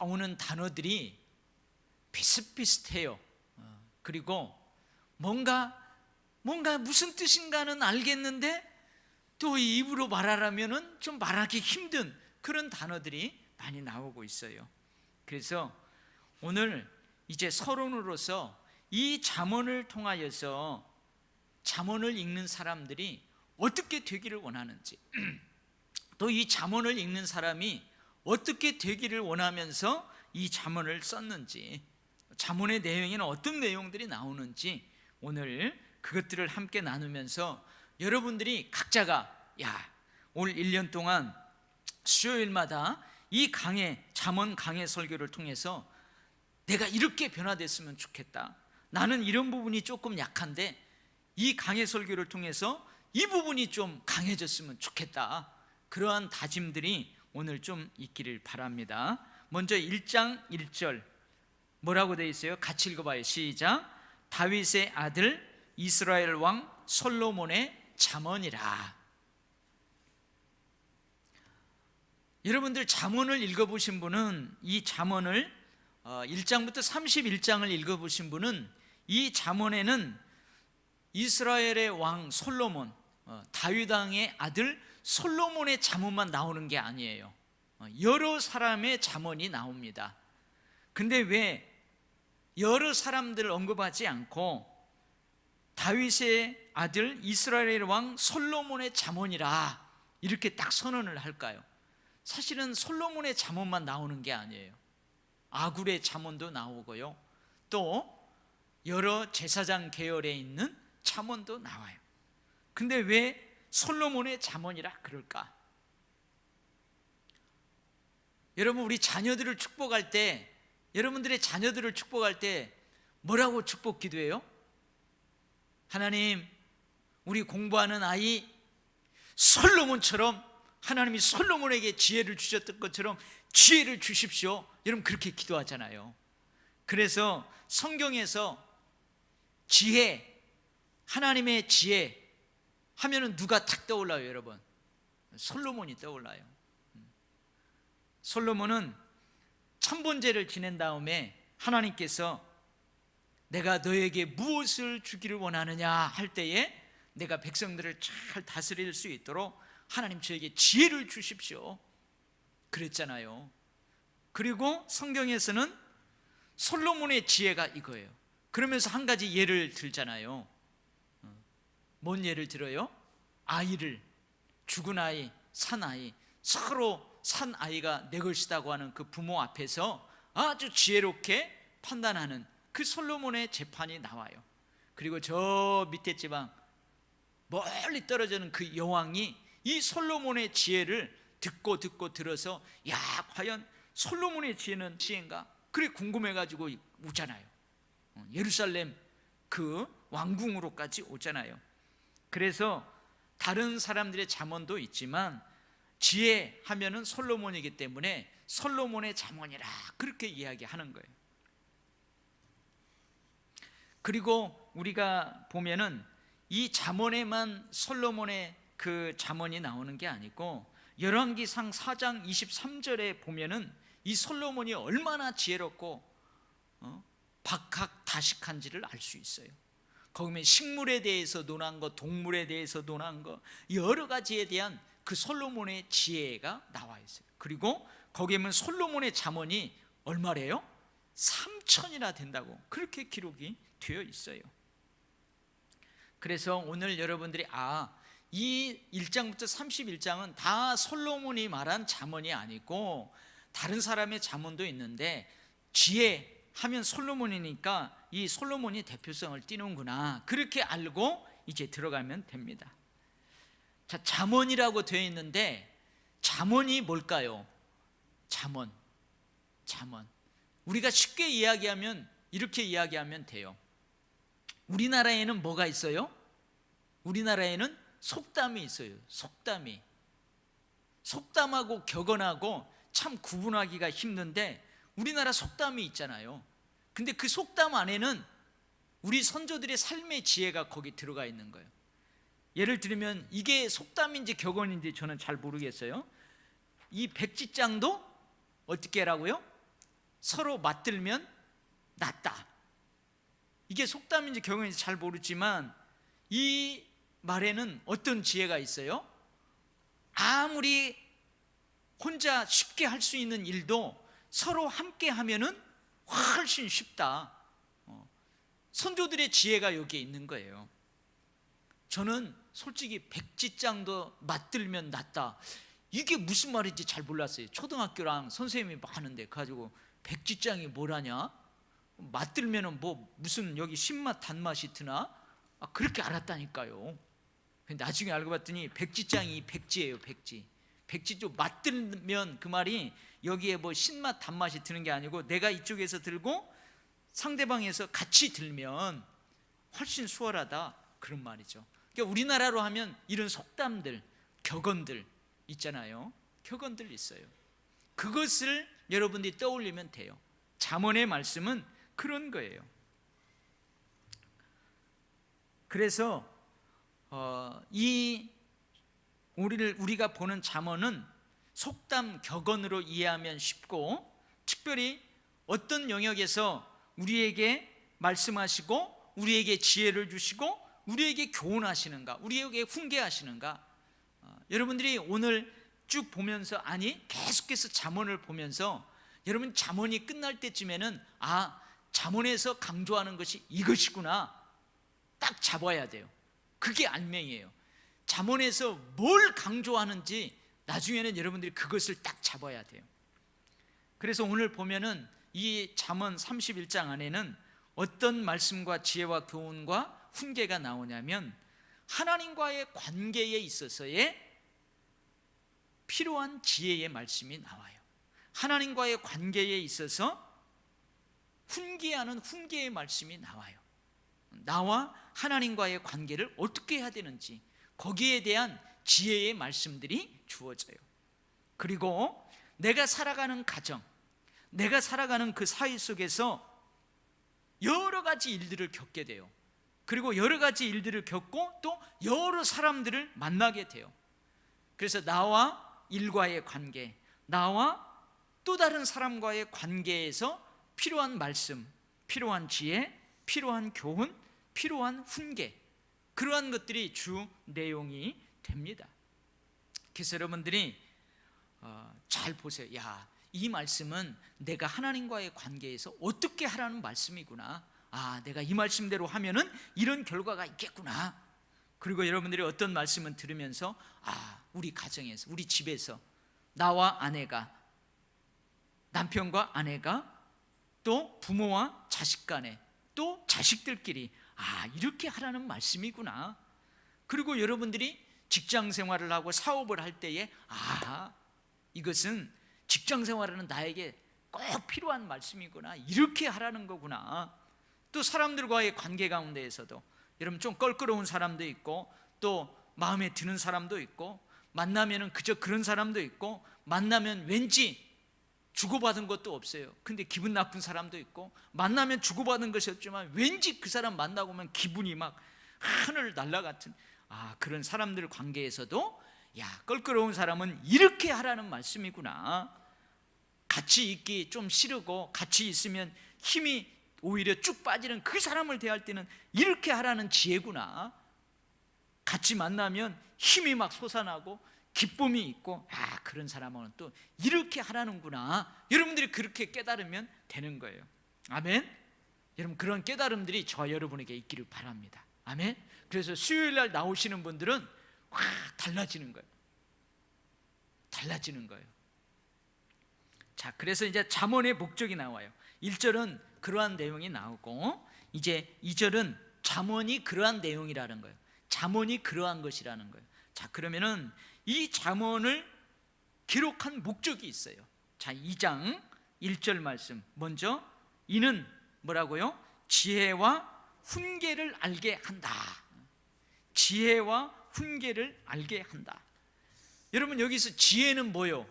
나오는 단어들이 비슷비슷해요. 그리고 뭔가 무슨 뜻인가는 알겠는데 또 입으로 말하려면은 좀 말하기 힘든 그런 단어들이 많이 나오고 있어요. 그래서 오늘 이제 서론으로서 이 잠언을 통하여서 잠언을 읽는 사람들이 어떻게 되기를 원하는지, 또 이 잠언을 읽는 사람이 어떻게 되기를 원하면서 이 잠언을 썼는지, 잠언의 내용에는 어떤 내용들이 나오는지 오늘 그것들을 함께 나누면서 여러분들이 각자가 올 1년 동안 수요일마다 이 잠언 강해 설교를 통해서 내가 이렇게 변화됐으면 좋겠다, 나는 이런 부분이 조금 약한데 이 강해 설교를 통해서 이 부분이 좀 강해졌으면 좋겠다, 그러한 다짐들이 오늘 좀 있기를 바랍니다. 먼저 1장 1절 뭐라고 되어 있어요? 같이 읽어봐요. 시작. 다윗의 아들 이스라엘 왕 솔로몬의 잠언이라. 여러분들 잠언을 읽어보신 분은, 이 잠언을 1장부터 31장을 읽어보신 분은 이 잠언에는 이스라엘의 왕 솔로몬, 다윗 왕의 아들 솔로몬의 잠언만 나오는 게 아니에요. 여러 사람의 잠언이 나옵니다. 근데 왜 여러 사람들을 언급하지 않고 다윗의 아들 이스라엘의 왕 솔로몬의 잠언이라 이렇게 딱 선언을 할까요? 사실은 솔로몬의 잠언만 나오는 게 아니에요. 아굴의 잠언도 나오고요, 또 여러 제사장 계열에 있는 잠언도 나와요. 근데 왜 솔로몬의 잠언이라 그럴까? 여러분, 우리 자녀들을 축복할 때, 여러분들의 자녀들을 축복할 때 뭐라고 축복 기도해요? 하나님, 우리 공부하는 아이 솔로몬처럼, 하나님이 솔로몬에게 지혜를 주셨던 것처럼 지혜를 주십시오. 여러분 그렇게 기도하잖아요. 그래서 성경에서 지혜, 하나님의 지혜 하면은 누가 탁 떠올라요? 여러분, 솔로몬이 떠올라요. 솔로몬은 천번제를 지낸 다음에 하나님께서 내가 너에게 무엇을 주기를 원하느냐 할 때에 내가 백성들을 잘 다스릴 수 있도록 하나님 저에게 지혜를 주십시오 그랬잖아요. 그리고 성경에서는 솔로몬의 지혜가 이거예요. 그러면서 한 가지 예를 들잖아요. 뭔 예를 들어요? 아이를, 죽은 아이, 산 아이, 서로 산 아이가 내 것이라고 하는 그 부모 앞에서 아주 지혜롭게 판단하는 그 솔로몬의 재판이 나와요. 그리고 저 밑에 지방 멀리 떨어지는 그 여왕이 이 솔로몬의 지혜를 듣고 들어서 과연 솔로몬의 지혜는 지혜인가? 그래 궁금해가지고 오잖아요. 예루살렘 그 왕궁으로까지 오잖아요. 그래서 다른 사람들의 잠언도 있지만 지혜 하면은 솔로몬이기 때문에 솔로몬의 잠언이라 그렇게 이야기하는 거예요. 그리고 우리가 보면은 이 잠언에만 솔로몬의 그 잠언이 나오는 게 아니고 열왕기상 4장 23절에 보면은 이 솔로몬이 얼마나 지혜롭고 박학다식한지를 알 수 있어요. 거기 보면 식물에 대해서 논한 것, 동물에 대해서 논한 것, 여러 가지에 대한 그 솔로몬의 지혜가 나와 있어요. 그리고 거기에 보면 솔로몬의 잠언이 얼마래요? 3,000이나 된다고 그렇게 기록이 되어 있어요. 그래서 오늘 여러분들이 이 1장부터 31장은 다 솔로몬이 말한 잠언이 아니고 다른 사람의 잠언도 있는데 지혜 하면 솔로몬이니까 이 솔로몬이 대표성을 띠는구나 그렇게 알고 이제 들어가면 됩니다. 자, 잠언이라고 되어 있는데 잠언이 뭘까요? 잠언. 우리가 쉽게 이야기하면 이렇게 이야기하면 돼요. 우리나라에는 뭐가 있어요? 우리나라에는 속담이 있어요. 속담하고 격언하고 참 구분하기가 힘든데 우리나라 속담이 있잖아요. 근데 그 속담 안에는 우리 선조들의 삶의 지혜가 거기 들어가 있는 거예요. 예를 들면 이게 속담인지 격언인지 저는 잘 모르겠어요. 이 백지장도 어떻게 하라고요? 서로 맞들면 낫다. 이게 속담인지 경영인지 잘 모르지만 이 말에는 어떤 지혜가 있어요? 아무리 혼자 쉽게 할 수 있는 일도 서로 함께 하면은 훨씬 쉽다. 선조들의 지혜가 여기에 있는 거예요. 저는 솔직히 백지장도 맞들면 낫다, 이게 무슨 말인지 잘 몰랐어요. 초등학교랑 선생님이 하는데 가지고 백지장이 뭐라냐, 맞들면은 뭐 무슨 여기 신맛 단맛이 드나, 그렇게 알았다니까요. 나중에 알고 봤더니 백지장이 백지예요. 백지 좀 맞들면 그 말이 여기에 뭐 신맛 단맛이 드는 게 아니고 내가 이쪽에서 들고 상대방에서 같이 들면 훨씬 수월하다, 그런 말이죠. 그러니까 우리나라로 하면 이런 속담들, 격언들 있잖아요. 격언들 있어요. 그것을 여러분들이 떠올리면 돼요. 잠언의 말씀은 그런 거예요. 그래서 우리가 보는 잠언은 속담, 격언으로 이해하면 쉽고, 특별히 어떤 영역에서 우리에게 말씀하시고 우리에게 지혜를 주시고 우리에게 교훈하시는가, 우리에게 훈계하시는가. 여러분들이 오늘 쭉 보면서, 계속해서 잠언을 보면서 여러분 잠언이 끝날 때쯤에는 잠언에서 강조하는 것이 이것이구나 딱 잡아야 돼요. 그게 알맹이에요. 잠언에서 뭘 강조하는지 나중에는 여러분들이 그것을 딱 잡아야 돼요. 그래서 오늘 보면은 이 잠언 31장 안에는 어떤 말씀과 지혜와 교훈과 훈계가 나오냐면, 하나님과의 관계에 있어서의 필요한 지혜의 말씀이 나와요. 하나님과의 관계에 있어서 훈계하는 훈계의 말씀이 나와요. 나와 하나님과의 관계를 어떻게 해야 되는지, 거기에 대한 지혜의 말씀들이 주어져요. 그리고 내가 살아가는 가정, 내가 살아가는 그 사회 속에서 여러 가지 일들을 겪게 돼요. 그리고 여러 가지 일들을 겪고 또 여러 사람들을 만나게 돼요. 그래서 나와 일과의 관계, 나와 또 다른 사람과의 관계에서 필요한 말씀, 필요한 지혜, 필요한 교훈, 필요한 훈계, 그러한 것들이 주 내용이 됩니다. 그래서 여러분들이 잘 보세요. 이 말씀은 내가 하나님과의 관계에서 어떻게 하라는 말씀이구나. 내가 이 말씀대로 하면은 이런 결과가 있겠구나. 그리고 여러분들이 어떤 말씀을 들으면서 우리 가정에서, 우리 집에서 나와 아내가, 남편과 아내가, 또 부모와 자식 간에, 또 자식들끼리 이렇게 하라는 말씀이구나. 그리고 여러분들이 직장 생활을 하고 사업을 할 때에 이것은 직장 생활하는 나에게 꼭 필요한 말씀이구나, 이렇게 하라는 거구나. 또 사람들과의 관계 가운데에서도 여러분 좀 껄끄러운 사람도 있고, 또 마음에 드는 사람도 있고, 만나면 그저 그런 사람도 있고, 만나면 왠지 주고받은 것도 없어요. 근데 기분 나쁜 사람도 있고, 만나면 주고받은 것이 없지만 왠지 그 사람 만나고 오면 기분이 막 하늘 날아같은 그런 사람들 관계에서도 껄끄러운 사람은 이렇게 하라는 말씀이구나. 같이 있기 좀 싫고 같이 있으면 힘이 오히려 쭉 빠지는 그 사람을 대할 때는 이렇게 하라는 지혜구나. 같이 만나면 힘이 막 솟아나고 기쁨이 있고 그런 사람은 또 이렇게 하라는구나. 여러분들이 그렇게 깨달으면 되는 거예요. 아멘. 여러분 그런 깨달음들이 저와 여러분에게 있기를 바랍니다. 아멘. 그래서 수요일날 나오시는 분들은 달라지는 거예요. 달라지는 거예요. 자, 그래서 이제 잠언의 목적이 나와요. 1절은 그러한 내용이 나오고, 이제 2절은 잠언이 그러한 내용이라는 거예요. 잠언이 그러한 것이라는 거예요. 자, 그러면은 이 잠언을 기록한 목적이 있어요. 자, 2장 1절 말씀 먼저, 이는 뭐라고요? 지혜와 훈계를 알게 한다. 지혜와 훈계를 알게 한다. 여러분 여기서 지혜는 뭐요?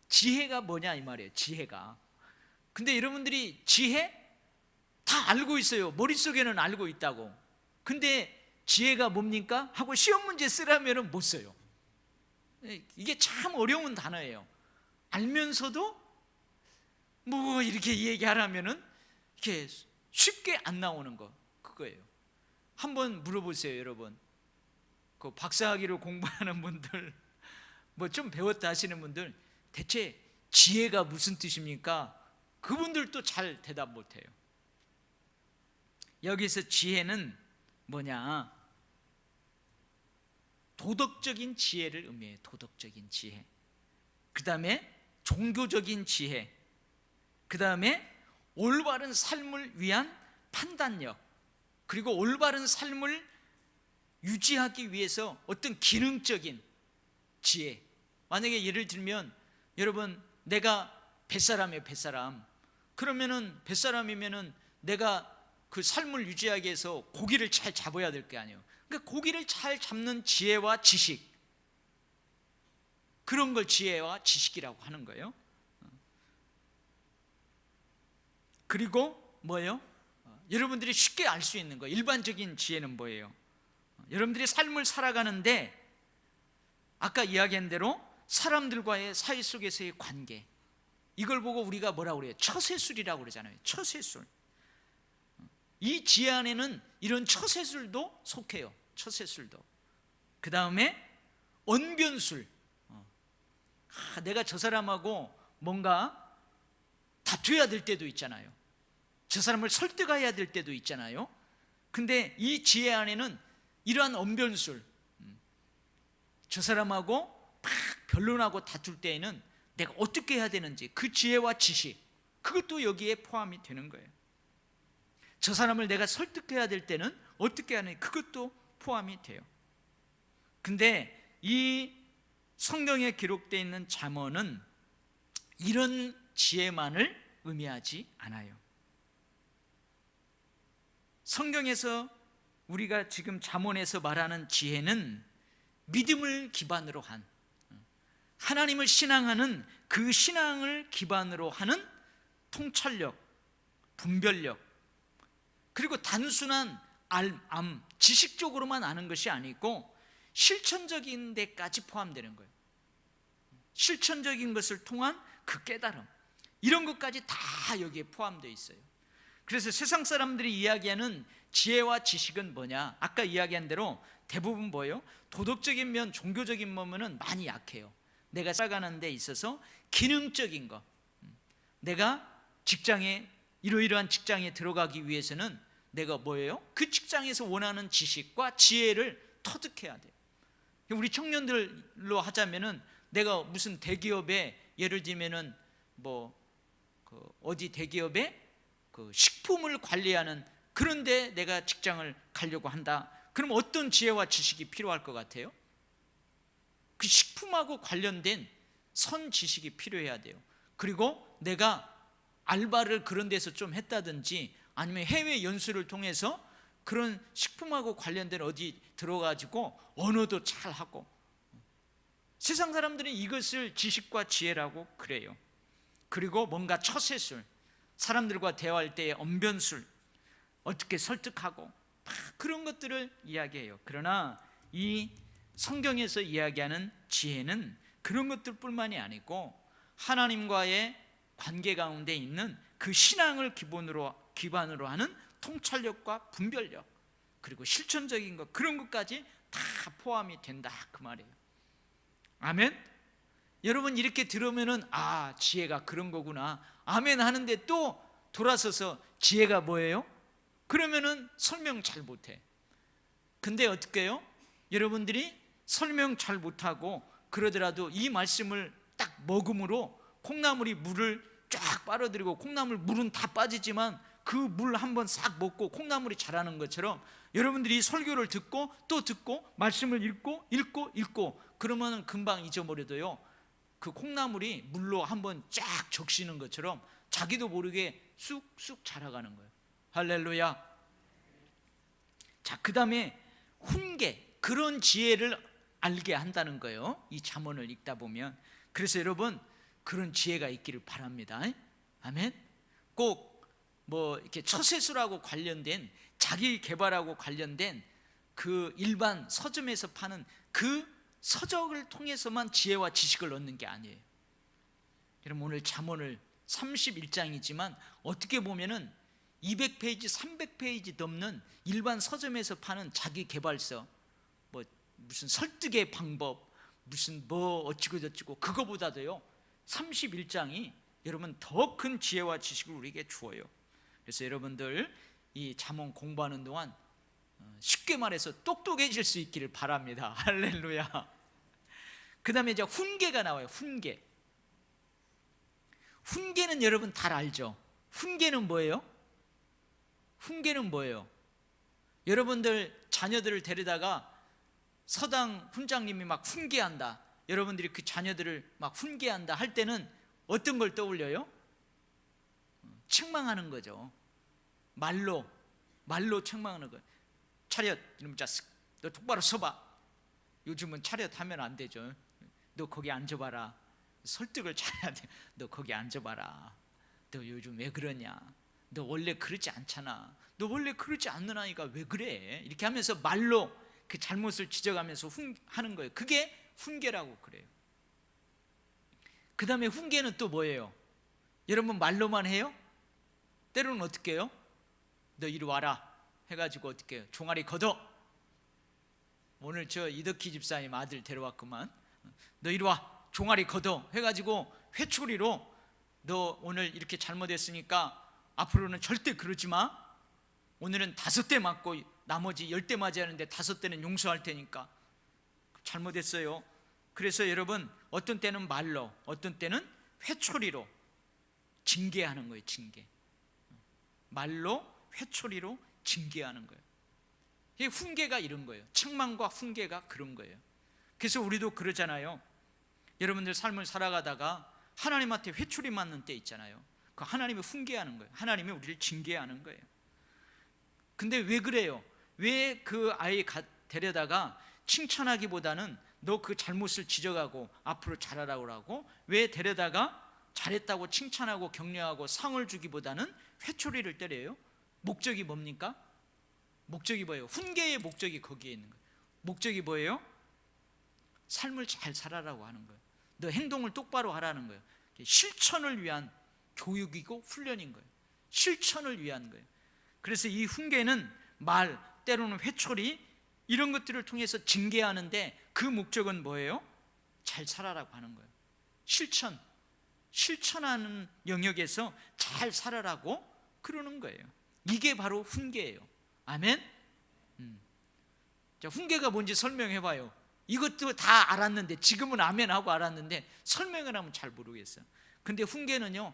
지혜가 뭐냐 이 말이에요. 지혜가. 근데 여러분들이 지혜 다 알고 있어요. 머릿속에는 알고 있다고. 근데 지혜가 뭡니까? 하고 시험 문제 쓰라면 못 써요. 이게 참 어려운 단어예요. 알면서도 뭐 이렇게 얘기하라면은 이렇게 쉽게 안 나오는 거, 그거예요. 한번 물어보세요, 여러분. 그 박사학위로 공부하는 분들, 뭐 좀 배웠다 하시는 분들, 대체 지혜가 무슨 뜻입니까? 그분들도 잘 대답 못해요. 여기서 지혜는 뭐냐? 도덕적인 지혜를 의미해요. 도덕적인 지혜. 그 다음에 종교적인 지혜, 그 다음에 올바른 삶을 위한 판단력, 그리고 올바른 삶을 유지하기 위해서 어떤 기능적인 지혜. 만약에 예를 들면 여러분, 내가 뱃사람이에요, 뱃사람. 그러면은 뱃사람이면은 내가 그 삶을 유지하기 위해서 고기를 잘 잡아야 될 게 아니에요. 그러니까 고기를 잘 잡는 지혜와 지식, 그런 걸 지혜와 지식이라고 하는 거예요. 그리고 뭐예요? 여러분들이 쉽게 알 수 있는 거, 일반적인 지혜는 뭐예요? 여러분들이 삶을 살아가는데 아까 이야기한 대로 사람들과의 사이 속에서의 관계, 이걸 보고 우리가 뭐라고 그래요? 처세술이라고 그러잖아요. 처세술. 이 지혜 안에는 이런 처세술도 속해요. 처세술도. 그 다음에 언변술. 내가 저 사람하고 뭔가 다투어야 될 때도 있잖아요. 저 사람을 설득해야 될 때도 있잖아요. 근데 이 지혜 안에는 이러한 언변술, 저 사람하고 막 변론하고 다툴 때에는 내가 어떻게 해야 되는지 그 지혜와 지식, 그것도 여기에 포함이 되는 거예요. 저 사람을 내가 설득해야 될 때는 어떻게 하는지, 그것도 포함이 돼요. 근데 이 성경에 기록되어 있는 잠언은 이런 지혜만을 의미하지 않아요. 성경에서 우리가 지금 잠언에서 말하는 지혜는 믿음을 기반으로 한, 하나님을 신앙하는 그 신앙을 기반으로 하는 통찰력, 분별력, 그리고 단순한 지식적으로만 아는 것이 아니고 실천적인 데까지 포함되는 거예요. 실천적인 것을 통한 그 깨달음, 이런 것까지 다 여기에 포함되어 있어요. 그래서 세상 사람들이 이야기하는 지혜와 지식은 뭐냐? 아까 이야기한 대로 대부분 뭐예요? 도덕적인 면, 종교적인 면은 많이 약해요. 내가 살아가는 데 있어서 기능적인 거, 내가 직장에, 이러이러한 직장에 들어가기 위해서는 내가 뭐예요? 그 직장에서 원하는 지식과 지혜를 터득해야 돼요. 우리 청년들로 하자면은 내가 무슨 대기업에, 예를 들면은 어디 대기업에 그 식품을 관리하는 그런데 내가 직장을 가려고 한다. 그럼 어떤 지혜와 지식이 필요할 것 같아요? 그 식품하고 관련된 선 지식이 필요해야 돼요. 그리고 내가 알바를 그런 데서 좀 했다든지 아니면 해외 연수를 통해서 그런 식품하고 관련된 어디 들어가지고 언어도 잘 하고, 세상 사람들은 이것을 지식과 지혜라고 그래요. 그리고 뭔가 처세술, 사람들과 대화할 때의 언변술, 어떻게 설득하고 그런 것들을 이야기해요. 그러나 이 성경에서 이야기하는 지혜는 그런 것들뿐만이 아니고 하나님과의 관계 가운데 있는 그 신앙을 기반으로 하는 통찰력과 분별력, 그리고 실천적인 것, 그런 것까지 다 포함이 된다, 그 말이에요. 아멘? 여러분 이렇게 들으면은 지혜가 그런 거구나, 아멘 하는데 또 돌아서서 지혜가 뭐예요? 그러면은 설명 잘 못해. 근데 어떻게 해요? 여러분들이 설명 잘 못하고 그러더라도 이 말씀을 딱 먹음으로 콩나물이 물을 쫙 빨아들이고, 콩나물 물은 다 빠지지만 그 물 한번 싹 먹고 콩나물이 자라는 것처럼 여러분들이 설교를 듣고 또 듣고 말씀을 읽고 그러면 금방 잊어버려도요, 그 콩나물이 물로 한번 쫙 적시는 것처럼 자기도 모르게 쑥쑥 자라가는 거예요. 할렐루야. 자, 그 다음에 훈계, 그런 지혜를 알게 한다는 거예요, 이 잠언을 읽다 보면. 그래서 여러분 그런 지혜가 있기를 바랍니다. 아멘. 꼭 이렇게 처세술하고 관련된, 자기 개발하고 관련된 그 일반 서점에서 파는 그 서적을 통해서만 지혜와 지식을 얻는 게 아니에요. 여러분 오늘 잠언을 31장이지만 어떻게 보면은 200페이지, 300페이지 넘는 일반 서점에서 파는 자기 개발서, 뭐 무슨 설득의 방법, 무슨 뭐 어찌고 저찌고, 그거보다도요 31장이 여러분 더 큰 지혜와 지식을 우리에게 주어요. 그래서 여러분들 이 잠언 공부하는 동안 쉽게 말해서 똑똑해질 수 있기를 바랍니다. 할렐루야. 그 다음에 이제 훈계가 나와요. 훈계는 여러분 다 알죠? 훈계는 뭐예요? 여러분들 자녀들을 데리다가 서당 훈장님이 막 훈계한다, 여러분들이 그 자녀들을 막 훈계한다 할 때는 어떤 걸 떠올려요? 책망하는 거죠. 말로 책망하는 거예요. 차렷, 이놈 자식, 너 똑바로 서봐. 요즘은 차렷 하면 안 되죠. 너 거기 앉아봐라. 설득을 잘해야 돼. 너 거기 앉아봐라. 너 요즘 왜 그러냐? 너 원래 그러지 않잖아. 너 원래 그러지 않는 아이가 왜 그래? 이렇게 하면서 말로 그 잘못을 지적하면서 하는 거예요. 그게 훈계라고 그래요. 그 다음에 훈계는 또 뭐예요? 여러분 말로만 해요? 때로는 어떻게 해요? 너 이리 와라 해가지고 어떻게 해요? 종아리 걷어. 오늘 저 이덕희 집사님 아들 데려왔구만. 너 이리 와, 종아리 걷어 해가지고 회초리로 너 오늘 이렇게 잘못했으니까 앞으로는 절대 그러지 마. 오늘은 5대 맞고 나머지 10대 맞아야 하는데 5대는 용서할 테니까. 잘못했어요. 그래서 여러분 어떤 때는 말로, 어떤 때는 회초리로 징계하는 거예요. 징계. 말로 회초리로 징계하는 거예요. 이게 훈계가 이런 거예요. 책망과 훈계가 그런 거예요. 그래서 우리도 그러잖아요. 여러분들 삶을 살아가다가 하나님한테 회초리 맞는 때 있잖아요. 그 하나님이 훈계하는 거예요. 하나님이 우리를 징계하는 거예요. 근데 왜 그래요? 왜 그 아이 데려다가 칭찬하기보다는 너 그 잘못을 지적하고 앞으로 잘하라고 하고, 왜 데려다가 잘했다고 칭찬하고 격려하고 상을 주기보다는 회초리를 때려요? 목적이 뭡니까? 목적이 뭐예요? 훈계의 목적이 거기에 있는 거예요. 목적이 뭐예요? 삶을 잘 살아라고 하는 거예요. 너 행동을 똑바로 하라는 거예요. 실천을 위한 교육이고 훈련인 거예요. 실천을 위한 거예요. 그래서 이 훈계는 말, 때로는 회초리, 이런 것들을 통해서 징계하는데 그 목적은 뭐예요? 잘 살아라고 하는 거예요. 실천하는 영역에서 잘 살아라고 그러는 거예요. 이게 바로 훈계예요. 아멘? 자, 훈계가 뭔지 설명해 봐요. 이것도 다 알았는데, 지금은 아멘 하고 알았는데 설명을 하면 잘 모르겠어요. 근데 훈계는요,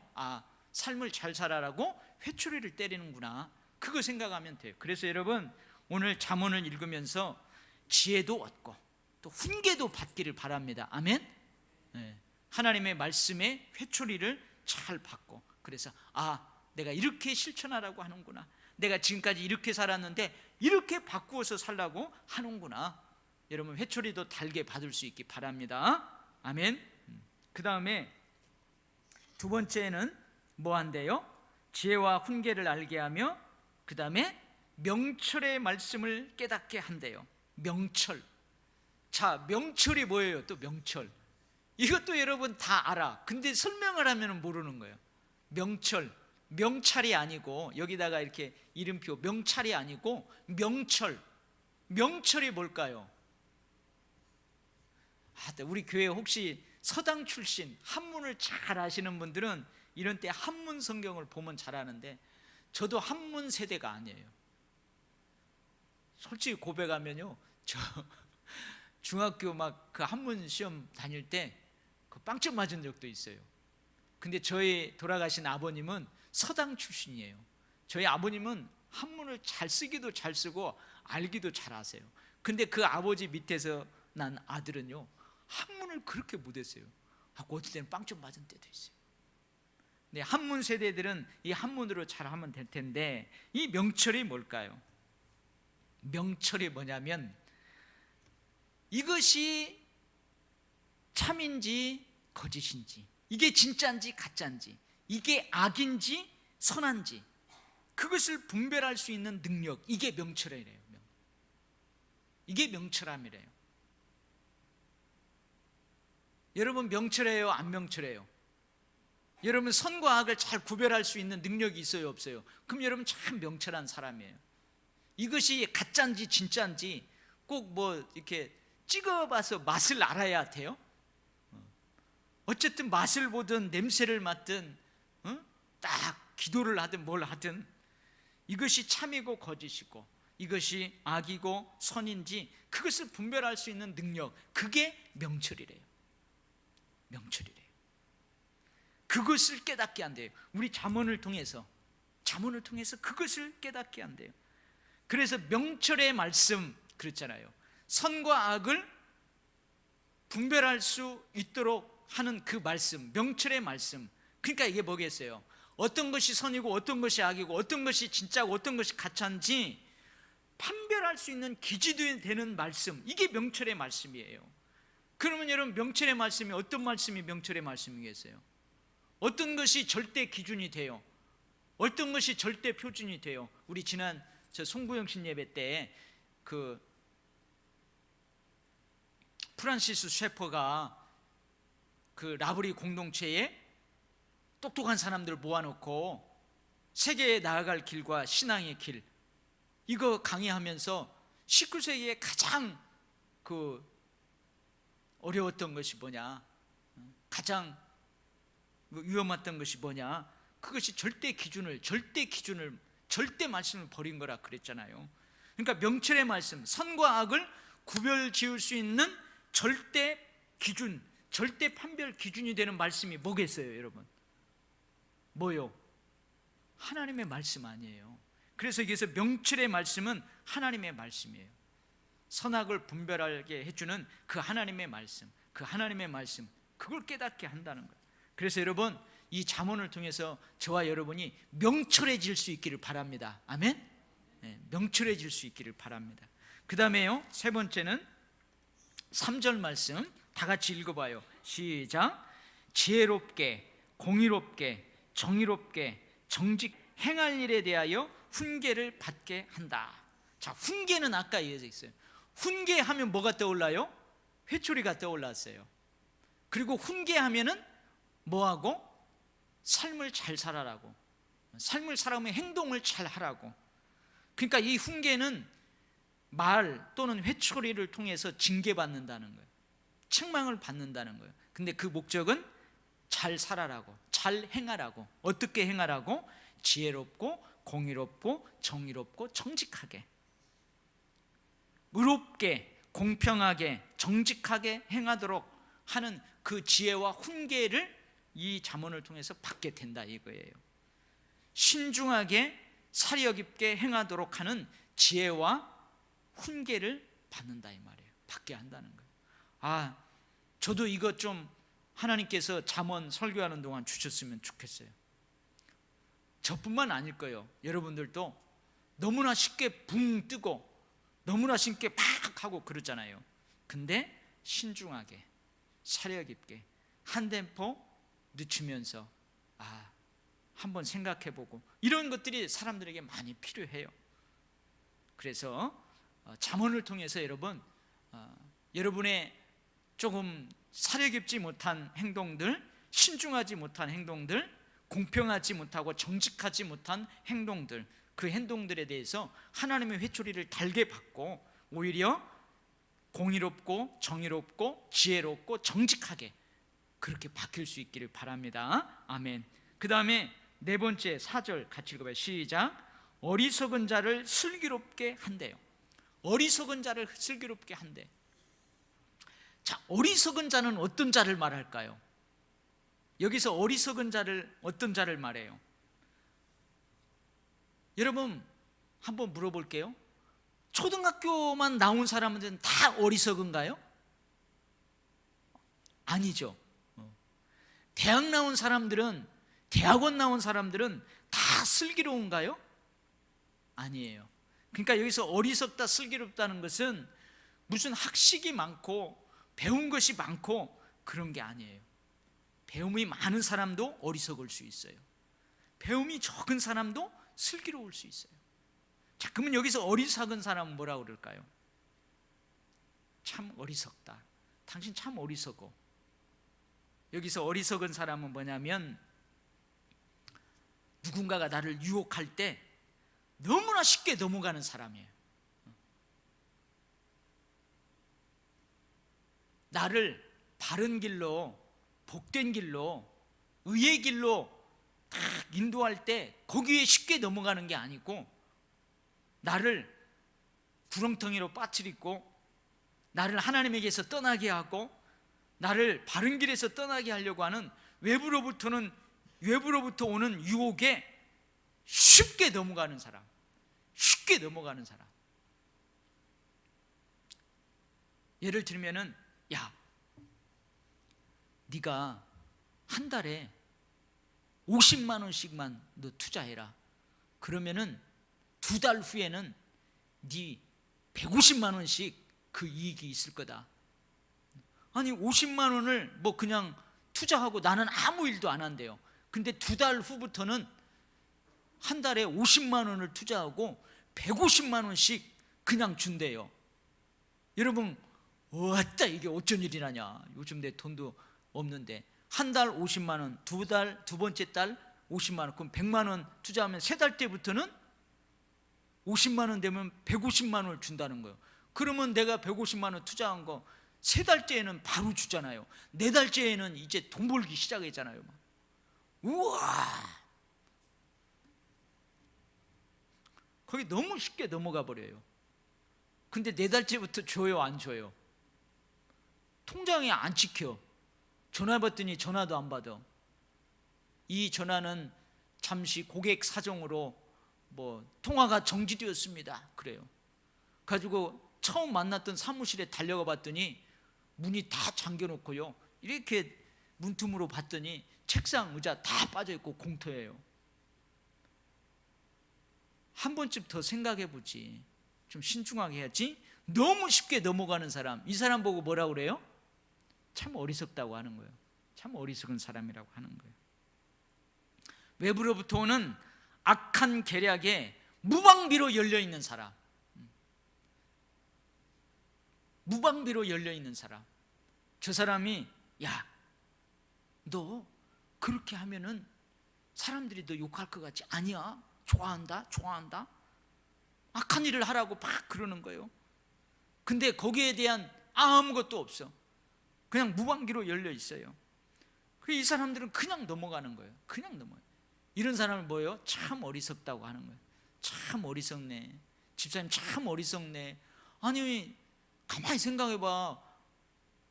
삶을 잘 살아라고 회초리를 때리는구나, 그거 생각하면 돼요. 그래서 여러분 오늘 잠언을 읽으면서 지혜도 얻고 또 훈계도 받기를 바랍니다. 아멘? 네. 하나님의 말씀에 회초리를 잘 받고, 그래서 내가 이렇게 실천하라고 하는구나, 내가 지금까지 이렇게 살았는데 이렇게 바꾸어서 살라고 하는구나, 여러분 회초리도 달게 받을 수 있기 바랍니다. 아멘. 그 다음에 두 번째는 뭐 한대요? 지혜와 훈계를 알게 하며 그 다음에 명철의 말씀을 깨닫게 한대요. 명철. 자, 명철이 뭐예요? 또 명철. 이것도 여러분 다 알아. 근데 설명을 하면 모르는 거예요. 명철. 명찰이 아니고, 여기다가 이렇게 이름표 명찰이 아니고 명철. 명철이 뭘까요? 우리 교회 혹시 서당 출신 한문을 잘 아시는 분들은 이런 때 한문 성경을 보면 잘 아는데, 저도 한문 세대가 아니에요. 솔직히 고백하면요, 저 중학교 막 그 한문 시험 다닐 때 그 빵점 맞은 적도 있어요. 근데 저희 돌아가신 아버님은 서당 출신이에요. 저희 아버님은 한문을 잘 쓰기도 잘 쓰고 알기도 잘 아세요. 근데 그 아버지 밑에서 난 아들은요, 한문을 그렇게 못했어요. 어떨 때는 빵점 맞은 때도 있어요. 네, 한문 세대들은 이 한문으로 잘하면 될 텐데, 이 명철이 뭘까요? 명철이 뭐냐면 이것이 참인지 거짓인지, 이게 진짜인지 가짜인지, 이게 악인지 선한지, 그것을 분별할 수 있는 능력, 이게 명철이래요. 이게 명철함이래요. 여러분 명철해요, 안 명철해요? 여러분 선과 악을 잘 구별할 수 있는 능력이 있어요, 없어요? 그럼 여러분 참 명철한 사람이에요. 이것이 가짜인지 진짜인지 꼭 뭐 이렇게 찍어봐서 맛을 알아야 돼요. 어쨌든 맛을 보든 냄새를 맡든 딱 기도를 하든 뭘 하든 이것이 참이고 거짓이고 이것이 악이고 선인지 그것을 분별할 수 있는 능력, 그게 명철이래요. 명철이래요. 그것을 깨닫게 한대요. 우리 잠언을 통해서 그것을 깨닫게 한대요. 그래서 명철의 말씀 그랬잖아요. 선과 악을 분별할 수 있도록 하는 그 말씀, 명철의 말씀. 그러니까 이게 뭐겠어요? 어떤 것이 선이고 어떤 것이 악이고 어떤 것이 진짜고 어떤 것이 가짜인지 판별할 수 있는 기준이 되는 말씀, 이게 명철의 말씀이에요. 그러면 여러분 명철의 말씀이 어떤 말씀이 명철의 말씀이겠어요? 어떤 것이 절대 기준이 돼요? 어떤 것이 절대 표준이 돼요? 우리 지난 송구영 신예배 때 그 프란시스 셰퍼가 그 라브리 공동체에 똑똑한 사람들 모아놓고 세계에 나아갈 길과 신앙의 길, 이거 강의하면서 19세기에 가장 그 어려웠던 것이 뭐냐, 가장 위험했던 것이 뭐냐, 그것이 절대 말씀을 버린 거라 그랬잖아요. 그러니까 명철의 말씀, 선과 악을 구별 지을 수 있는 절대 기준, 절대 판별 기준이 되는 말씀이 뭐겠어요, 여러분? 뭐요? 하나님의 말씀 아니에요. 그래서 여기서 명철의 말씀은 하나님의 말씀이에요. 선악을 분별하게 해주는 그 하나님의 말씀, 그걸 깨닫게 한다는 거예요. 그래서 여러분, 이 잠언을 통해서 저와 여러분이 명철해질 수 있기를 바랍니다. 아멘? 네, 명철해질 수 있기를 바랍니다. 그 다음에요, 세 번째는 3절 말씀 다 같이 읽어봐요. 시작. 지혜롭게, 공의롭게, 정의롭게, 정직 행할 일에 대하여 훈계를 받게 한다. 자, 훈계는 아까 이어져 있어요. 훈계하면 뭐가 떠올라요? 회초리가 떠올랐어요. 그리고 훈계하면은 뭐하고? 삶을 잘 살아라고, 삶을 살아가면 행동을 잘 하라고. 그러니까 이 훈계는 말 또는 회초리를 통해서 징계받는다는 거예요. 책망을 받는다는 거예요. 근데 그 목적은 잘 살아라고, 잘 행하라고. 어떻게 행하라고? 지혜롭고 공의롭고 정의롭고 정직하게, 의롭게 공평하게 정직하게 행하도록 하는 그 지혜와 훈계를 이 잠언을 통해서 받게 된다 이거예요. 신중하게 사려 깊게 행하도록 하는 지혜와 훈계를 받는다 이 말이에요. 받게 한다는 거예요. 저도 이것 좀 하나님께서 잠언 설교하는 동안 주셨으면 좋겠어요. 저뿐만 아닐 거예요. 여러분들도 너무나 쉽게 붕 뜨고 너무나 쉽게 팍 하고 그러잖아요. 근데 신중하게 사려 깊게 한 템포 늦추면서 한번 생각해보고, 이런 것들이 사람들에게 많이 필요해요. 그래서 잠언을 통해서 여러분, 여러분의 조금 사려 깊지 못한 행동들, 신중하지 못한 행동들, 공평하지 못하고 정직하지 못한 행동들, 그 행동들에 대해서 하나님의 회초리를 달게 받고 오히려 공의롭고 정의롭고 지혜롭고 정직하게 그렇게 바뀔 수 있기를 바랍니다. 아멘. 그 다음에 네 번째 4절 같이 읽어봐요. 시작. 어리석은 자를 슬기롭게 한대요. 어리석은 자를 슬기롭게 한대. 자, 어리석은 자는 어떤 자를 말할까요? 여기서 어리석은 자를 어떤 자를 말해요? 여러분 한번 물어볼게요. 초등학교만 나온 사람들은 다 어리석은가요? 아니죠. 대학 나온 사람들은, 대학원 나온 사람들은 다 슬기로운가요? 아니에요. 그러니까 여기서 어리석다 슬기롭다는 것은 무슨 학식이 많고 배운 것이 많고 그런 게 아니에요. 배움이 많은 사람도 어리석을 수 있어요. 배움이 적은 사람도 슬기로울 수 있어요. 자, 그러면 여기서 어리석은 사람은 뭐라고 그럴까요? 참 어리석다. 당신 참 어리석어. 여기서 어리석은 사람은 뭐냐면 누군가가 나를 유혹할 때 너무나 쉽게 넘어가는 사람이에요. 나를 바른 길로, 복된 길로, 의의 길로 딱 인도할 때 거기에 쉽게 넘어가는 게 아니고, 나를 구렁텅이로 빠뜨리고 나를 하나님에게서 떠나게 하고 나를 바른 길에서 떠나게 하려고 하는 외부로부터 오는 유혹에 쉽게 넘어가는 사람, 쉽게 넘어가는 사람. 예를 들면은, 야, 네가 한 달에 50만 원씩만 너 투자해라. 그러면은 2달 후에는 네 150만 원씩 그 이익이 있을 거다. 아니 50만 원을 뭐 그냥 투자하고 나는 아무 일도 안 한대요. 근데 2달 후부터는 한 달에 50만 원을 투자하고 150만 원씩 그냥 준대요. 여러분, 왔다, 이게 어쩐 일이라냐. 요즘 내 돈도 없는데 한 달 50만 원, 두 번째 달 50만 원, 그럼 100만 원 투자하면 3달 때부터는 50만 원 되면 150만 원을 준다는 거예요. 그러면 내가 150만 원 투자한 거 3달째에는 바로 주잖아요. 4달째에는 이제 돈 벌기 시작했잖아요. 우와, 거기 너무 쉽게 넘어가 버려요. 근데 4달째부터 줘요, 안 줘요? 통장에 안 찍혀. 전화 받더니 전화도 안 받아. 이 전화는 잠시 고객 사정으로 뭐 통화가 정지되었습니다, 그래요. 가지고 처음 만났던 사무실에 달려가 봤더니 문이 다 잠겨 놓고요, 이렇게 문틈으로 봤더니 책상 의자 다 빠져 있고 공터예요. 한 번쯤 더 생각해 보지. 좀 신중하게 해야지. 너무 쉽게 넘어가는 사람, 이 사람 보고 뭐라고 그래요? 참 어리석다고 하는 거예요. 참 어리석은 사람이라고 하는 거예요. 외부로부터 오는 악한 계략에 무방비로 열려있는 사람, 무방비로 열려있는 사람. 저 사람이, 야, 너 그렇게 하면은 사람들이 너 욕할 것 같지? 아니야, 좋아한다, 좋아한다. 악한 일을 하라고 막 그러는 거예요. 근데 거기에 대한 아무것도 없어. 그냥 무방비로 열려 있어요. 이 사람들은 그냥 넘어가는 거예요. 그냥 넘어요. 이런 사람을 뭐예요? 참 어리석다고 하는 거예요. 참 어리석네, 집사님 참 어리석네. 아니 가만히 생각해봐.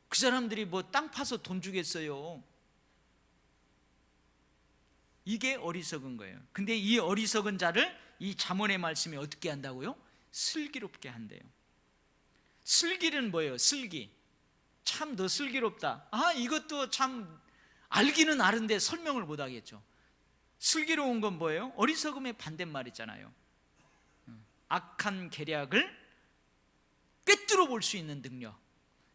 그 사람들이 뭐 땅 파서 돈 주겠어요? 이게 어리석은 거예요. 근데 이 어리석은 자를 이 잠언의 말씀이 어떻게 한다고요? 슬기롭게 한대요. 슬기는 뭐예요? 슬기. 참 너 슬기롭다. 아, 이것도 참 알기는 아는데 설명을 못 하겠죠. 슬기로운 건 뭐예요? 어리석음의 반대말이잖아요. 악한 계략을 꿰뚫어 볼 수 있는 능력.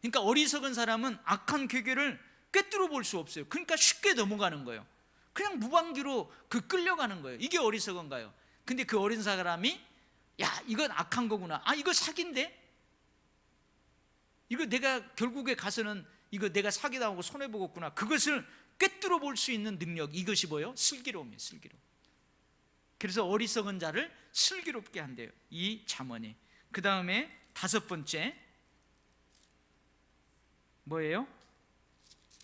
그러니까 어리석은 사람은 악한 계략을 꿰뚫어 볼 수 없어요. 그러니까 쉽게 넘어가는 거예요. 그냥 무방비로 끌려가는 거예요. 이게 어리석은가요? 근데 그 어린 사람이, 야, 이건 악한 거구나. 아, 이거 사기인데? 이거 내가 결국에 가서는 이거 내가 사기당하고 손해보겠구나. 그것을 꿰뚫어 볼 수 있는 능력, 이것이 뭐예요? 슬기로움이에요. 슬기로움. 그래서 어리석은 자를 슬기롭게 한대요, 이 잠언이. 그 다음에 5번째 뭐예요?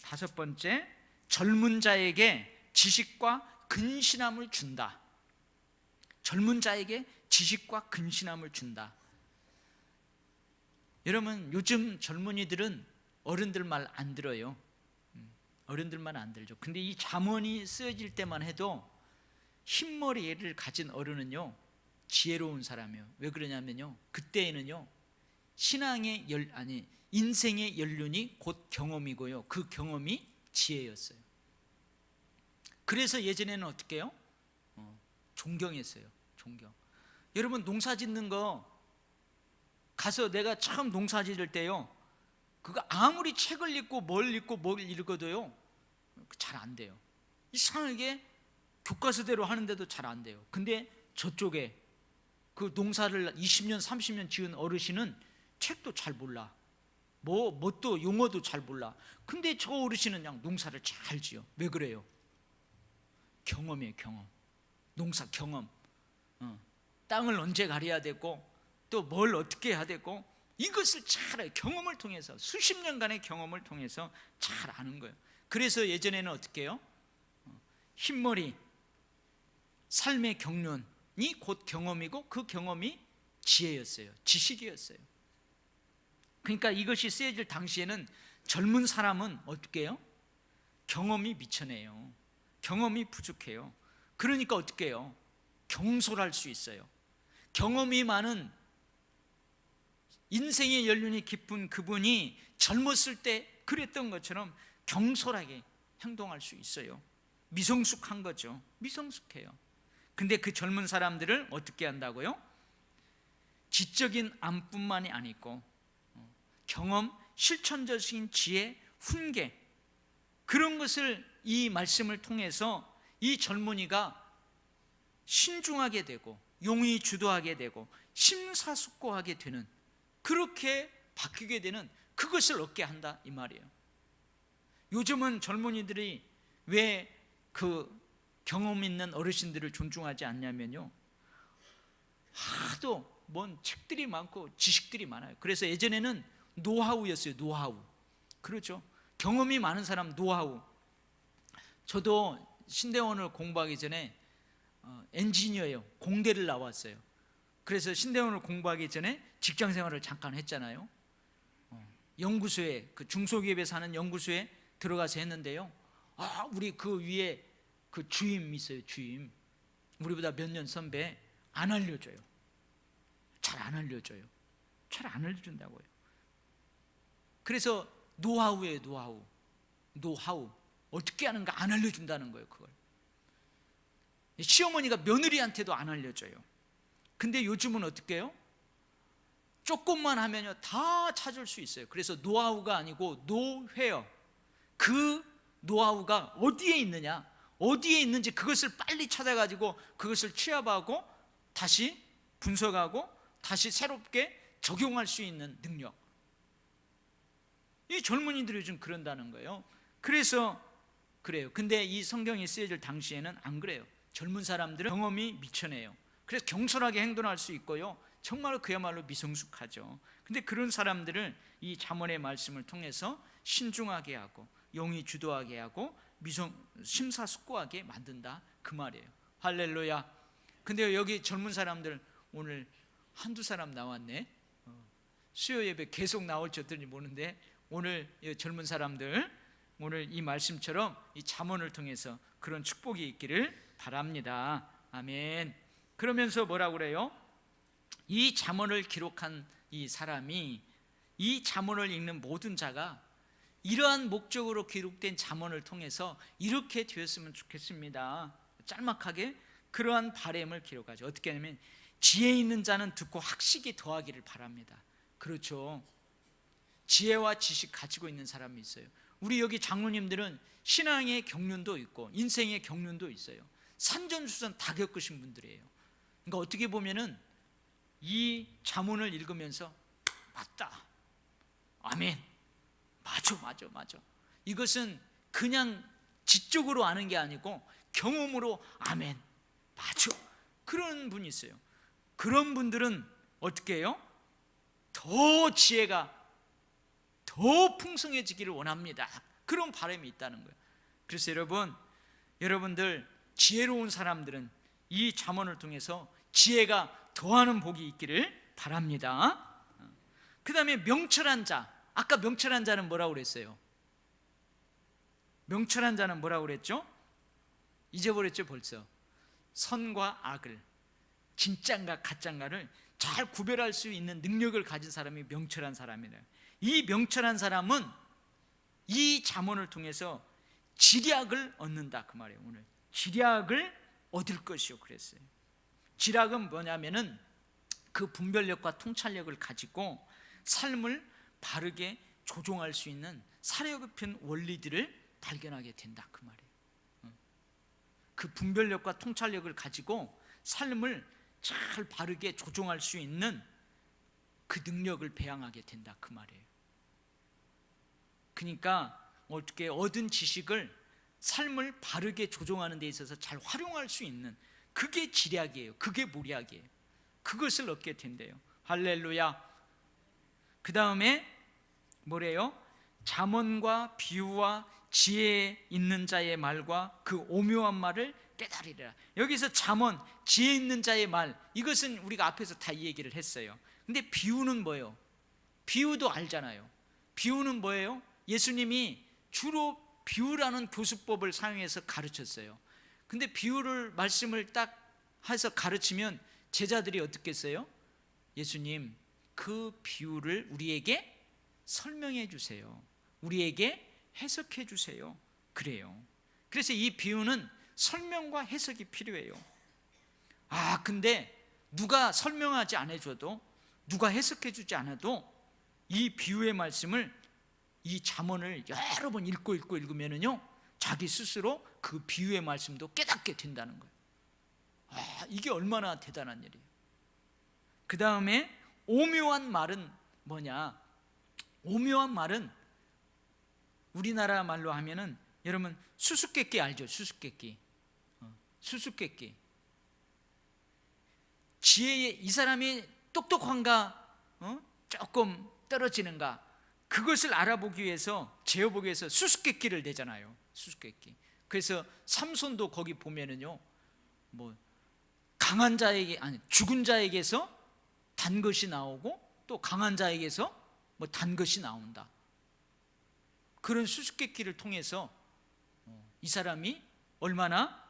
5번째, 젊은 자에게 지식과 근신함을 준다. 젊은 자에게 지식과 근신함을 준다. 여러분, 요즘 젊은이들은 어른들 말 안 들어요. 어른들 말 안 들죠. 근데 이 잠언이 쓰여질 때만 해도 흰머리를 가진 어른은요, 지혜로운 사람이에요. 왜 그러냐면요, 그때에는요, 인생의 연륜이 곧 경험이고요, 그 경험이 지혜였어요. 그래서 예전에는 어떻게 해요? 존경했어요. 존경. 여러분, 농사 짓는 거 가서 내가 처음 농사 지을 때요, 그거 아무리 책을 읽고 뭘 읽어도요, 잘 안 돼요. 이상하게 교과서대로 하는데도 잘 안 돼요. 근데 저쪽에 그 농사를 20년 30년 지은 어르신은 책도 잘 몰라, 또 용어도 잘 몰라. 근데 저 어르신은 그냥 농사를 잘 지어. 왜 그래요? 경험이에요, 경험. 농사 경험, 땅을 언제 가려야 되고 또 뭘 어떻게 해야 되고, 이것을 잘 경험을 통해서, 수십 년간의 경험을 통해서 잘 아는 거예요. 그래서 예전에는 어떻게 해요? 흰머리, 삶의 경륜이 곧 경험이고 그 경험이 지혜였어요. 지식이었어요. 그러니까 이것이 쓰여질 당시에는 젊은 사람은 어떻게 해요? 경험이 미천해요. 경험이 부족해요. 그러니까 어떻게 해요? 경솔할 수 있어요. 경험이 많은, 인생의 연륜이 깊은 그분이 젊었을 때 그랬던 것처럼 경솔하게 행동할 수 있어요. 미성숙한 거죠. 미성숙해요. 근데 그 젊은 사람들을 어떻게 한다고요? 지적인 안뿐만이 아니고 경험, 실천적인 지혜, 훈계, 그런 것을 이 말씀을 통해서 이 젊은이가 신중하게 되고 용의 주도하게 되고 심사숙고하게 되는, 그렇게 바뀌게 되는 그것을 얻게 한다 이 말이에요. 요즘은 젊은이들이 왜 그 경험 있는 어르신들을 존중하지 않냐면요, 하도 뭔 책들이 많고 지식들이 많아요. 그래서 예전에는 노하우였어요. 노하우. 그렇죠. 경험이 많은 사람 노하우. 저도 신대원을 공부하기 전에 엔지니어예요. 공대를 나왔어요. 그래서 신대원을 공부하기 전에 직장 생활을 잠깐 했잖아요. 연구소에, 그 중소기업에 사는 연구소에 들어가서 했는데요, 우리 그 위에 그 주임 있어요. 주임, 우리보다 몇 년 선배. 안 알려줘요. 잘 안 알려줘요. 잘 안 알려준다고요. 그래서 노하우예요. 노하우 어떻게 하는가 안 알려준다는 거예요. 그걸 시어머니가 며느리한테도 안 알려줘요. 근데 요즘은 어떻게 해요? 조금만 하면요 다 찾을 수 있어요. 그래서 노하우가 아니고 노회요. 그 노하우가 어디에 있느냐, 어디에 있는지 그것을 빨리 찾아가지고 그것을 취합하고 다시 분석하고 다시 새롭게 적용할 수 있는 능력. 이 젊은이들이 요즘 그런다는 거예요. 그래서 그래요. 근데 이 성경이 쓰여질 당시에는 안 그래요. 젊은 사람들은 경험이 미천해요. 그래서 경솔하게 행동할 수 있고요, 정말 그야말로 미성숙하죠. 근데 그런 사람들을 이 잠언의 말씀을 통해서 신중하게 하고 용의 주도하게 하고 심사숙고하게 만든다 그 말이에요. 할렐루야. 근데 여기 젊은 사람들 오늘 한두 사람 나왔네. 수요 예배 계속 나올지 어떨지 모르는데 오늘 이 젊은 사람들 오늘 이 말씀처럼 이 잠언을 통해서 그런 축복이 있기를 바랍니다. 아멘. 그러면서 뭐라고 그래요? 이 잠언을 기록한 이 사람이, 이 잠언을 읽는 모든 자가 이러한 목적으로 기록된 잠언을 통해서 이렇게 되었으면 좋겠습니다. 짤막하게 그러한 바람을 기록하죠. 어떻게 하냐면 지혜 있는 자는 듣고 학식이 더하기를 바랍니다. 그렇죠. 지혜와 지식 가지고 있는 사람이 있어요. 우리 여기 장로님들은 신앙의 경륜도 있고 인생의 경륜도 있어요. 산전수전 다 겪으신 분들이에요. 그러니까 어떻게 보면은 이 잠언을 읽으면서 맞다, 아멘, 맞아. 이것은 그냥 지적으로 아는 게 아니고 경험으로 아멘, 맞아. 그런 분이 있어요. 그런 분들은 어떻게 해요? 더 지혜가 더 풍성해지기를 원합니다. 그런 바람이 있다는 거예요. 그래서 여러분들 지혜로운 사람들은 이 잠언을 통해서 지혜가 더하는 복이 있기를 바랍니다. 그 다음에 명철한 자. 아까 명철한 자는 뭐라고 그랬어요? 명철한 자는 뭐라고 그랬죠? 잊어버렸죠 벌써. 선과 악을, 진짠가 가짠가를 잘 구별할 수 있는 능력을 가진 사람이 명철한 사람이래요. 이 명철한 사람은 이 잠언을 통해서 지략을 얻는다 그 말이에요. 오늘 지략을 얻을 것이요 그랬어요. 지략은 뭐냐면은 그 분별력과 통찰력을 가지고 삶을 바르게 조종할 수 있는 사려 깊은 원리들을 발견하게 된다 그 말이에요. 그 분별력과 통찰력을 가지고 삶을 잘 바르게 조종할 수 있는 그 능력을 배양하게 된다 그 말이에요. 그러니까 어떻게 얻은 지식을 삶을 바르게 조종하는 데 있어서 잘 활용할 수 있는 그게 지략이에요. 그게 모략이에요. 그것을 얻게 된대요. 할렐루야. 그 다음에 뭐래요? 잠언과 비유와 지혜 있는 자의 말과 그 오묘한 말을 깨달으리라. 여기서 잠언, 지혜 있는 자의 말, 이것은 우리가 앞에서 다 이 얘기를 했어요. 근데 비유는 뭐예요? 비유도 알잖아요. 비유는 뭐예요? 예수님이 주로 비유라는 교수법을 사용해서 가르쳤어요. 근데 비유를 말씀을 딱 해서 가르치면 제자들이 어떻게 했어요? 예수님, 그 비유를 우리에게 설명해 주세요. 우리에게 해석해 주세요. 그래요. 그래서 이 비유는 설명과 해석이 필요해요. 근데 누가 설명하지 않아줘도, 누가 해석해 주지 않아도 이 비유의 말씀을, 이 잠언을 여러 번 읽으면은요, 자기 스스로 그 비유의 말씀도 깨닫게 된다는 거예요. 이게 얼마나 대단한 일이에요. 그 다음에 오묘한 말은 뭐냐? 오묘한 말은 우리나라 말로 하면은, 여러분 수수께끼 알죠? 수수께끼. 수수께끼. 지혜에 이 사람이 똑똑한가, 조금 떨어지는가, 그것을 알아보기 위해서, 재어보기 위해서 수수께끼를 내잖아요. 수수께끼. 그래서 삼손도 거기 보면은요, 뭐 강한 자에게, 아니 죽은 자에게서 단 것이 나오고, 또 강한 자에게서 뭐 단 것이 나온다. 그런 수수께끼를 통해서 이 사람이 얼마나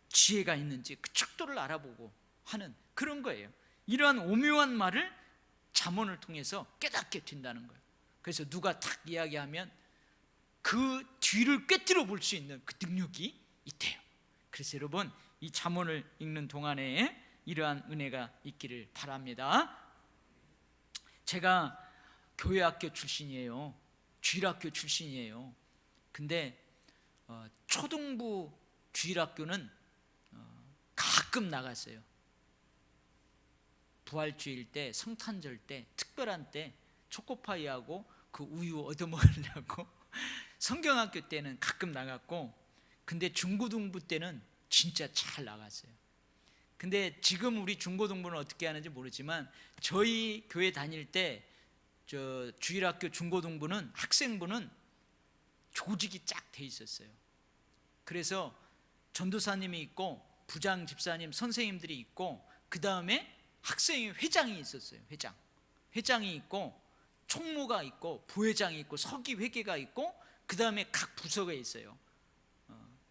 지혜가 있는지 그 척도를 알아보고 하는 그런 거예요. 이러한 오묘한 말을 잠언을 통해서 깨닫게 된다는 거예요. 그래서 누가 탁 이야기하면 그 뒤를 꿰뚫어 볼 수 있는 그 능력이 있대요. 그래서 여러분, 이 잠언을 읽는 동안에 이러한 은혜가 있기를 바랍니다. 제가 교회학교 출신이에요. 주일학교 출신이에요. 근데 초등부 주일학교는 가끔 나갔어요. 부활주일 때, 성탄절 때, 특별한 때 초코파이하고 그 우유 얻어먹으려고 성경학교 때는 가끔 나갔고, 근데 중고등부 때는 진짜 잘 나갔어요. 근데 지금 우리 중고등부는 어떻게 하는지 모르지만, 저희 교회 다닐 때 저 주일학교 중고등부는, 학생부는 조직이 쫙 돼 있었어요. 그래서 전도사님이 있고, 부장 집사님, 선생님들이 있고, 그 다음에 학생회 회장이 있었어요. 회장이 있고, 총무가 있고, 부회장이 있고, 서기 회계가 있고, 그 다음에 각 부서가 있어요.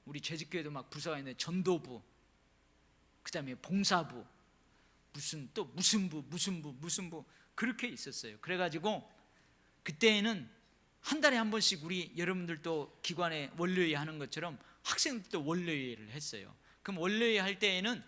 우리 재직교회도 막 부서가 있는데, 전도부, 그 다음에 봉사부, 무슨 부 그렇게 있었어요. 그래가지고 그때는 한 달에 한 번씩 우리 여러분들도 기관에 원래회 하는 것처럼 학생들도 원래회를 했어요. 그럼 원래회 할 때에는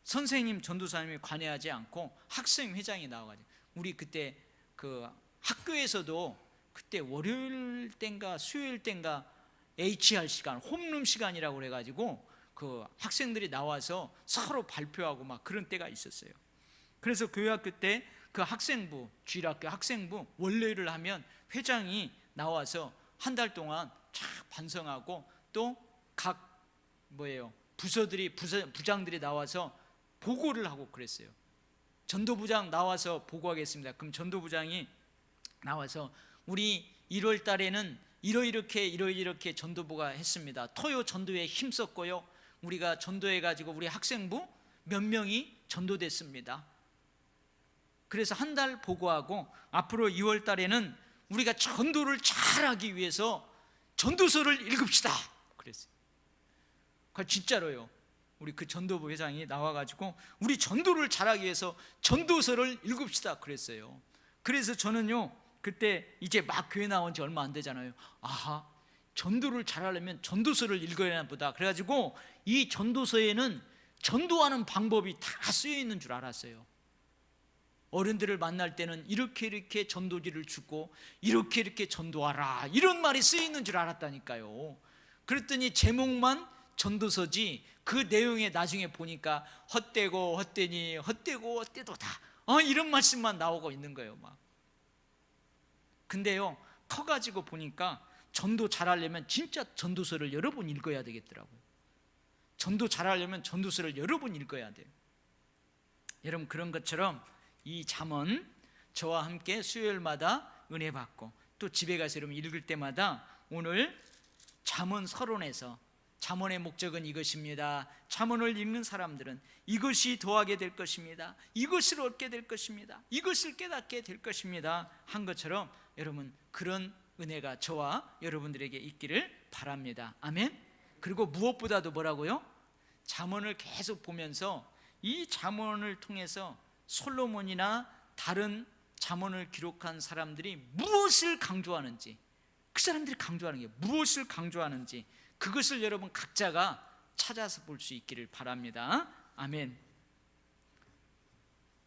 선생님, 전도사님이 관여하지 않고 학생 회장이 나와가지고, 우리 그때 그 학교에서도 그때 월요일 땐가 수요일 땐가 HR 시간, 홈룸 시간이라고 그래가지고 그 학생들이 나와서 서로 발표하고 막 그런 때가 있었어요. 그래서 교회학교 때 그 학생부, 주일학교 학생부 원래를 하면 회장이 나와서 한 달 동안 쫙 반성하고, 또 각 부장들이 나와서 보고를 하고 그랬어요. 전도부장 나와서 보고하겠습니다. 그럼 전도부장이 나와서, 우리 1월 달에는 이렇게 전도부가 했습니다. 토요 전도에 힘썼고요, 우리가 전도해가지고 우리 학생부 몇 명이 전도됐습니다. 그래서 한 달 보고하고, 앞으로 2월 달에는 우리가 전도를 잘하기 위해서 전도서를 읽읍시다 그랬어요. 진짜로요. 우리 그 전도부 회장이 나와가지고 우리 전도를 잘하기 위해서 전도서를 읽읍시다 그랬어요. 그래서 저는요, 그때 이제 막 교회 나온 지 얼마 안 되잖아요. 전도를 잘하려면 전도서를 읽어야 하나 보다. 그래가지고 이 전도서에는 전도하는 방법이 다 쓰여 있는 줄 알았어요. 어른들을 만날 때는 이렇게 전도지를 주고, 이렇게 전도하라, 이런 말이 쓰여 있는 줄 알았다니까요. 그랬더니 제목만 전도서지 그 내용에 나중에 보니까 헛되고 헛되니 헛되고 헛되도다, 이런 말씀만 나오고 있는 거예요. 막. 근데요, 커가지고 보니까 전도 잘하려면 진짜 전도서를 여러 번 읽어야 되겠더라고요. 전도 잘하려면 전도서를 여러 번 읽어야 돼요. 여러분, 그런 것처럼 이 잠언 저와 함께 수요일마다 은혜 받고 또 집에 가서 여러분 읽을 때마다 오늘 잠언 서론에서 잠언의 목적은 이것입니다. 잠언을 읽는 사람들은 이것이 더하게 될 것입니다. 이것을 얻게 될 것입니다. 이것을 깨닫게 될 것입니다. 한 것처럼 여러분 그런 은혜가 저와 여러분들에게 있기를 바랍니다. 아멘. 그리고 무엇보다도 뭐라고요? 잠언을 계속 보면서 이 잠언을 통해서 솔로몬이나 다른 잠언을 기록한 사람들이 무엇을 강조하는지, 그 사람들이 강조하는 게 무엇을 강조하는지 그것을 여러분 각자가 찾아서 볼 수 있기를 바랍니다. 아멘.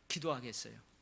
기도하겠어요.